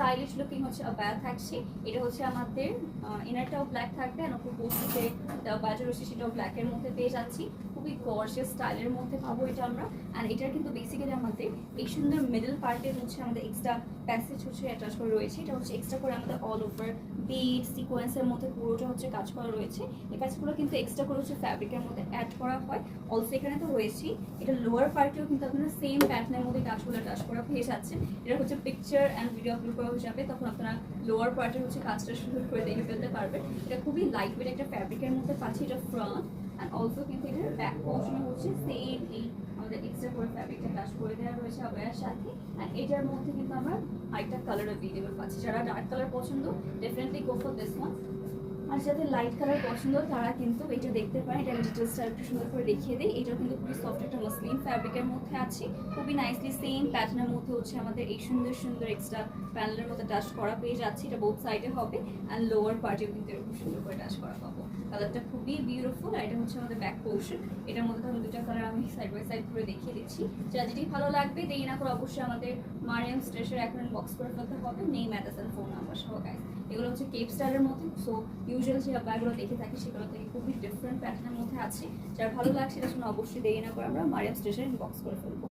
Stylish looking হচ্ছে abaya থাকছে। এটা হচ্ছে আমাদের ইনারটাও ব্ল্যাক থাকবে, আর উপর পোস্টে বাজার রয়েছে সেটাও ব্ল্যাকের মধ্যে পেয়ে যাচ্ছি। খুবই গর্জিয়াস স্টাইলের মধ্যে পাবো এটা আমরা। অ্যান্ড এটার কিন্তু বেসিক্যালি আমাদের এই সুন্দর মিডল পার্টে হচ্ছে আমাদের এক্সট্রা প্যাসেজ হচ্ছে অ্যাটাচ করে রয়েছে। এটা হচ্ছে এক্সট্রা করে আমাদের অল ওভার বিড সিকোয়েন্সের মধ্যে পুরোটা হচ্ছে কাজ করা রয়েছে। এই কাজগুলো কিন্তু এক্সট্রা করে হচ্ছে ফ্যাব্রিকের মধ্যে অ্যাড করা হয়। অলসো এখানে তো রয়েছে এটা লোয়ার পার্টেও কিন্তু আপনারা সেম প্যাটার্নের মধ্যে কাজগুলো টাচ করা পেয়ে যাচ্ছেন। এটা হচ্ছে পিকচার অ্যান্ড ভিডিও আপলোড করা হয়ে যাবে, তখন আপনারা লোয়ার পার্টের হচ্ছে কাজটা সুন্দর করে দেখে ফেলতে পারবেন। এটা খুবই লাইট ওয়েট একটা ফ্যাব্রিকের মধ্যে পাচ্ছি। এটা ফ্রন্ট অ্যান্ড অলসো কিন্তু এটার ব্যাক পোর্শনে হচ্ছে সেম এই আমাদের এক্সট্রা করে ফ্যাব্রিকটা টাচ করে দেওয়া রয়েছে আবায়ার সাথে। অ্যান্ড এটার মধ্যে কিন্তু আমরা আরেকটা কালার অ্যাভেলেবল পাচ্ছি। যারা ডার্ক কালার পছন্দ definitely go for this one. আর যাদের লাইট কালার পছন্দ তারা কিন্তু এটা দেখতে পারেন। এটা আমি ডিটেলসটা একটু সুন্দর করে দেখিয়ে দিই। এটাও কিন্তু খুবই সফট একটা মসলিন ফ্যাব্রিকের মধ্যে আছে। খুবই নাইসলি সেম প্যাটার্নের মধ্যে হচ্ছে আমাদের এই সুন্দর সুন্দর এক্সট্রা প্যানেলের মধ্যে টাচ করা পেয়ে যাচ্ছে। এটা বোথ সাইডে হবে অ্যান্ড লোয়ার পার্টেও কিন্তু এরকম সুন্দর করে টাচ করা পাবো। কালারটা খুবই বিউটিফুল। আর এটা হচ্ছে আমাদের ব্যাক পোর্শন। এটার মধ্যে আমি দুটা কালার আমি সাইড বাই সাইড করে দেখিয়ে দিচ্ছি। যা যেটি ভালো লাগবে দেরি না করে অবশ্যই আমাদের মারিয়াম স্টেশনের অ্যাকাউন্ট বক্স করে ফেলতে হবে, name address and phone number সহ গাইস। এগুলো হচ্ছে কেপ স্টাইলের মধ্যে। সো ইউজুয়াল যে ব্যাগগুলো দেখে থাকি সেগুলো থেকে খুবই ডিফারেন্ট প্যাটার্নের মধ্যে আছে। যার ভালো লাগছে সেটা শুনে অবশ্যই দেরি না করে আমরা মারিয়াম স্টেশন বক্স করে ফেলবো।